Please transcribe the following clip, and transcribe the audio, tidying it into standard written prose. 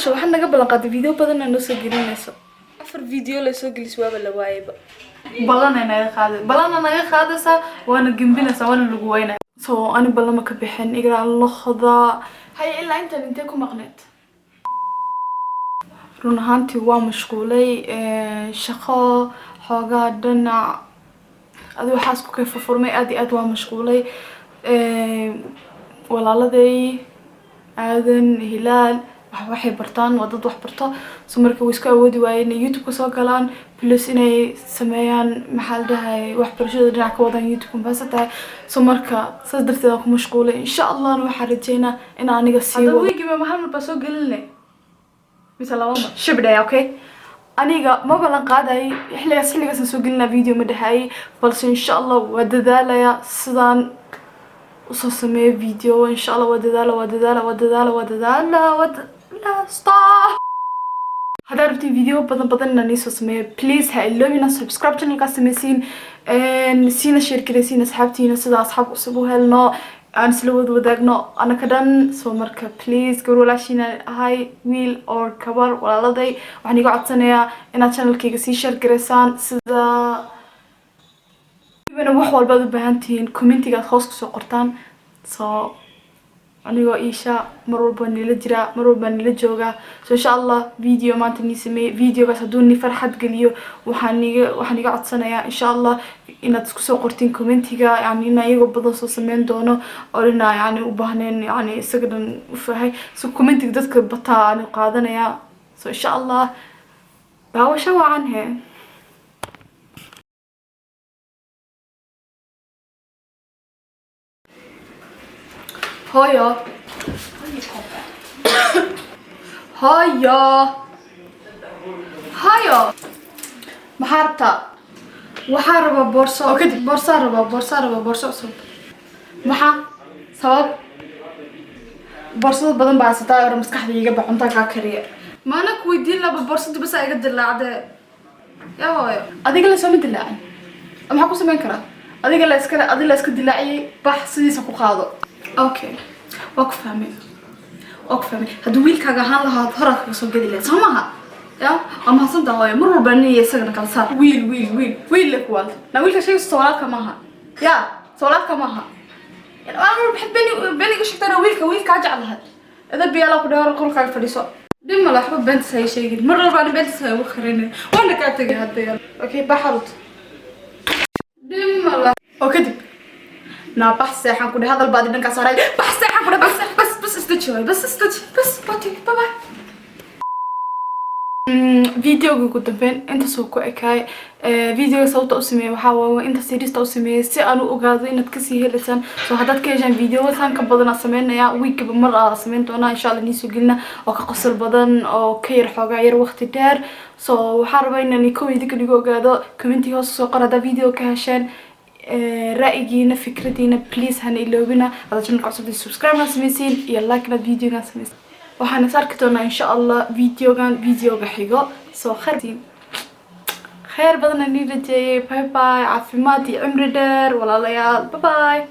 mursha waxaan naga ballan qaaday video badan aan noo soo gelinayso 4 video la soo gelis waaba la waayayba ballan naga qaadaysaa waana gambinaysaa waana lagu weynaa so ani ballama ka bixin igraa lokhda hay ilaa inta intee ku maqneed run ahaantii waa mashquulay shaqo xoogaa dhanac adi waxaas ku kay furfurmay aad iyo aad waa mashquulay walaaladay aadan hilaal waxay bartaan waa dad wax barto so marka way isku awoodi waayeen inay youtube ka soo galaan plus inay sameeyaan maxaa la dhahay waxbarashada dhinac ka wadaan youtube kumbaasa tahay so marka saas darteed aan ku mashquulay insha allahna waxaan rajeynaa in aniga sii wado wiigiiba hal mar baa soo gelinay mise laba mar shibdhay okay aniga ma ballan qaaday xilligaas soo gelinaa video ma dhahay balse insha allah waa dadaalaya sidaan usoo sameeyo video insha allah waa dadaala stop هذا ربطي فيديو بدنا نيسو سميه بليز هايلومينا سبسكرايب channel ka sameysiin siina share gareysiin asxaabtiina sida asxaab cusub u helno aan isla wadaagno ana ka dhan soo marka please gawralaashina hay wiil or kabar walaaladay waxaan iga codsanayaa inaad channelkayga sii share gareysaan sida wax walba u baahan tihiin commentiga hoos ku soo qortaan soo anigoo Isha mar walba nila jira mar walba nila jooga so insha Allah video maanta ni sameey videogaas haduu ni farxad galiyo waxaan iga codsanayaa insha Allah inaad isku soo qortiin commentiga yani in ayaga badan soo sameyn doono oo ina yani u baahneen yani isaga dhan u faahay so commentiga dadka bataan qaadanaya so insha Allah daawasho wacan he هايا محاربتا وحاربا بورصة وكده بورصة عصب محا سبب بورصة بدن بعد ستة أو مسكح دي يجيب عنتها كاكرية ما أنا كويدين لابا بورصة دي بس أجد اللعدة يا هايا أديك اللي سومي دلعي أم حكو سمين كرا أديك اللي اسكت دلعي بح سيدي سكو قاضو اوكي وقفهمي هادو ويلكاغا هان لها هراك سو غدي لها سماها يا اما سنت هوي مر بني يسغنا كان صار ويل لك والد لا ويلك شيء سوالك ماها يا سوالك ماها يعني انا بحب بني قشك ترى ويلك اجعلها اذا بيلا كدار قولك فديسو دم لا حب بنت سي شيء مر بني بنت سي وخرين وانا كاتغي هدا اوكي بحرت دم لا اوكي نا بحث حن كده هذا البادي دنك صار بحث حن كده بس استجوي بس باتي باي فيديو كنت فين انت سو ku ekay video sawta u sameeyay waxa waa inta series ta u sameeyay si aan u ogaado inaad ka sii helaysan soo hadad ka heshaan video san ka badan sameeynaya week ba mar aan sameyn doona insha Allah niisu gelina oo ka qosol badan oo ka yar xoogaa yar waqti dheer soo waxa rabaa inaan ku weydiin kaliya ogaado comment hoos soo qorada video ka heshaan رأينا فكرتنا بليز هنقلوبنا على channel كعصب سبسكرايب نسميسين يلا كنا فيديو نسميس وحنساركتونا إن شاء الله فيديو حيقو سو خير بدنا نيجي باي عافي مادي عمر دار ولا ليال باي